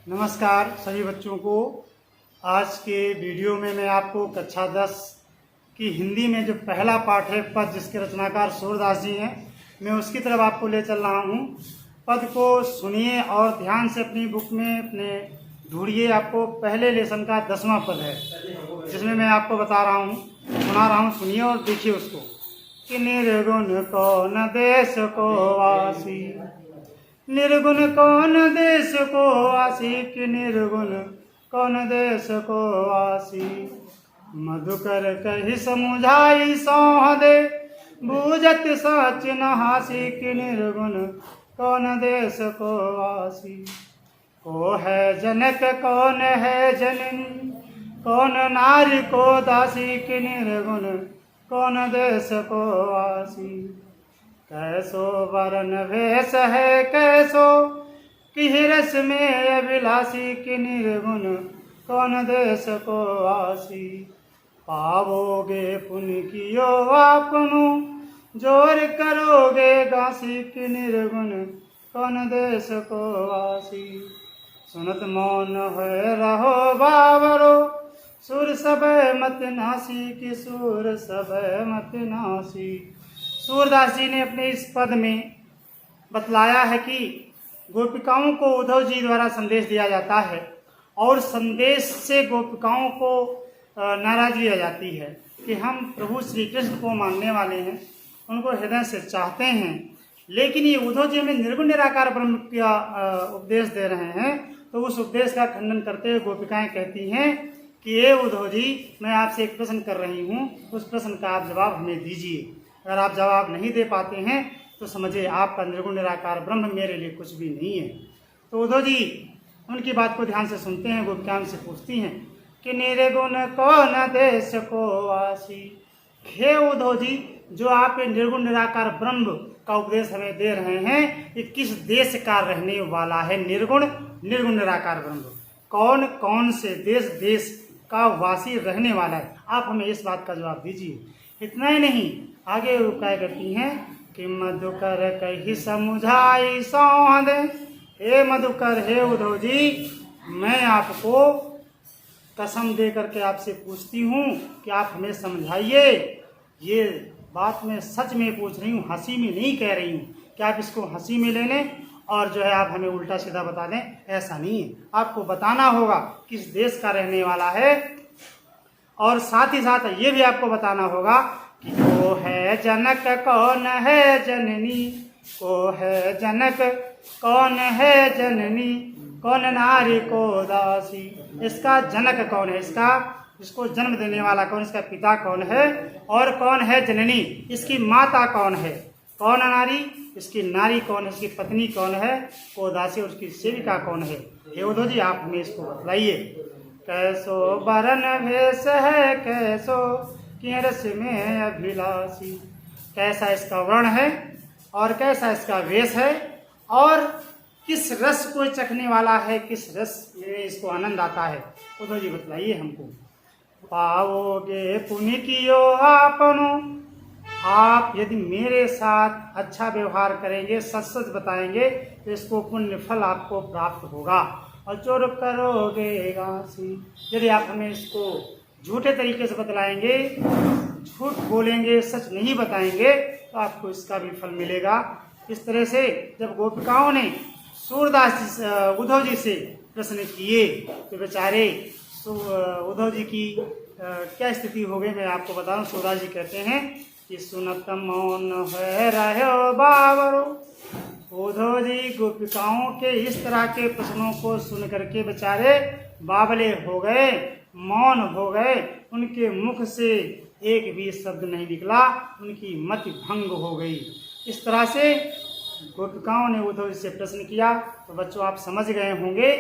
नमस्कार सभी बच्चों को। आज के वीडियो में मैं आपको कक्षा 10 की हिंदी में जो पहला पाठ है पद, जिसके रचनाकार सूरदास जी हैं, मैं उसकी तरफ आपको ले चल रहा हूं। पद को सुनिए और ध्यान से अपनी बुक में अपने ढूंढिए। आपको पहले लेसन का 10वां पद है, जिसमें मैं आपको बता रहा हूँ, सुना रहा हूँ, सुनिए और देखिए उसको। कि निर्गुण कौन देश को वासी, निर्गुण कौन देश को वासी, कि निर्गुण कौन देश को वासी। मधुकर कही समुझाई सौह दे, बूझत सच न हासी, कि निर्गुण कौन देश को वासी। को है जनक कौन है जननी, कौन नारी को दासी, कि निर्गुण कौन देश को वासी। कैसो वरण वेश है कैसो, कि रस में अभिलाषी, कि निर्गुण कौन देश को वासी। पावोगे पुण्य कियो आपनु, जोर करोगे गासी, कि निर्गुण कौन देश को वासी। सुनत मौन है रहो बावरो, सुर सब मत नासी, कि सुर सब मत नासी। सूरदास जी ने अपने इस पद में बतलाया है कि गोपिकाओं को उद्धव जी द्वारा संदेश दिया जाता है और संदेश से गोपिकाओं को नाराजगी आ जाती है कि हम प्रभु श्री कृष्ण को मानने वाले हैं, उनको हृदय से चाहते हैं, लेकिन ये उद्धव जी हमें निर्गुण निराकार ब्रह्म का उपदेश दे रहे हैं। तो उस उपदेश का खंडन करते हुए गोपिकाएं कहती हैं कि ये उद्धव जी, मैं आपसे एक प्रश्न कर रही हूँ, उस प्रश्न का आप जवाब हमें दीजिए। अगर आप जवाब नहीं दे पाते हैं तो समझिए आपका निर्गुण निराकार ब्रह्म मेरे लिए कुछ भी नहीं है। तो उद्धव जी उनकी बात को ध्यान से सुनते हैं। गोपिकाएं से पूछती हैं कि निर्गुण कौन देश को वासी। हे उद्धव जी, जो आप निर्गुण निराकार ब्रह्म का उपदेश हमें दे रहे हैं, ये किस देश का रहने वाला है? निर्गुण निराकार ब्रह्म कौन कौन से देश का वासी रहने वाला है? आप हमें इस बात का जवाब दीजिए। इतना ही नहीं, आगे वो क्या करती हैं कि मधुकर कही समुझाई सौह दे। हे मधुकर, हे उद्धव जी, मैं आपको कसम दे करके आपसे पूछती हूँ कि आप हमें समझाइए। ये बात मैं सच में पूछ रही हूँ, हंसी में नहीं कह रही हूँ कि आप इसको हंसी में ले लें और जो है आप हमें उल्टा सीधा बता दें। ऐसा नहीं है, आपको बताना होगा किस देश का रहने वाला है, और साथ ही साथ ये भी आपको बताना होगा कि को है जनक कौन है जननी, को है जनक कौन है जननी, कौन नारी को दासी। इसका जनक कौन है, इसको जन्म देने वाला कौन, इसका पिता कौन है, और कौन है जननी, इसकी माता कौन है, कौन नारी, इसकी नारी कौन है, इसकी पत्नी कौन है, को दासी, और उसकी सेविका कौन है। हे उद्धव जी, आप हमें इसको बतलाइए। कैसो वरण भेष है कैसो, कि रस में अभिलाषी। कैसा इसका वर्ण है और कैसा इसका वेश है, और किस रस को चखने वाला है, किस रस में इसको आनंद आता है। उद्धव जी बतलाइए हमको। पाओगे पुण्य कियो आपनो, आप यदि मेरे साथ अच्छा व्यवहार करेंगे, सच सच बताएंगे, तो इसको पुण्य फल आपको प्राप्त होगा। और चोर करोगे गासी, यदि आप हमें इसको झूठे तरीके से बतलाएंगे, झूठ बोलेंगे, सच नहीं बताएंगे, तो आपको इसका भी फल मिलेगा। इस तरह से जब गोपिकाओं ने सूरदास जी उद्धव जी से प्रश्न किए तो बेचारे उद्धव जी की क्या स्थिति हो गई, मैं आपको बता दूं। सूरदास जी कहते हैं कि सुनत मौन है रहो बावरो। उद्धव जी गोपिकाओं के इस तरह के प्रश्नों को सुन करके बेचारे बावले हो गए, मौन हो गए, उनके मुख से एक भी शब्द नहीं निकला, उनकी मति भंग हो गई। इस तरह से गोपिकाओं ने उद्धव जी से प्रश्न किया। तो बच्चों, आप समझ गए होंगे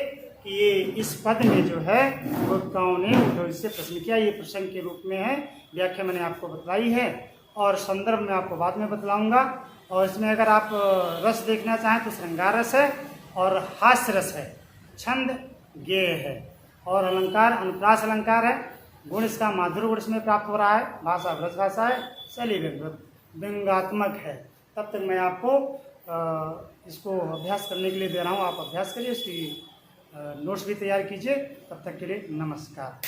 कि ये इस पद में जो है गोपिकाओं ने उद्धव जी से प्रश्न किया। ये प्रसंग के रूप में है, व्याख्या मैंने आपको बतलाई है और संदर्भ में आपको बाद में बतलाऊंगा। और इसमें अगर आप रस देखना चाहें तो श्रृंगार रस है और हास्य रस है, छंद गेय है, और अलंकार अनुप्रास अलंकार है। गुण इसका माधुर्य गुण इसमें प्राप्त हो रहा है, भाषा ब्रज भाषा है, शैली व्यंग्यात्मक है। तब तक मैं आपको इसको अभ्यास करने के लिए दे रहा हूँ, आप अभ्यास करिए, इसकी नोट्स भी तैयार कीजिए। तब तक के लिए नमस्कार।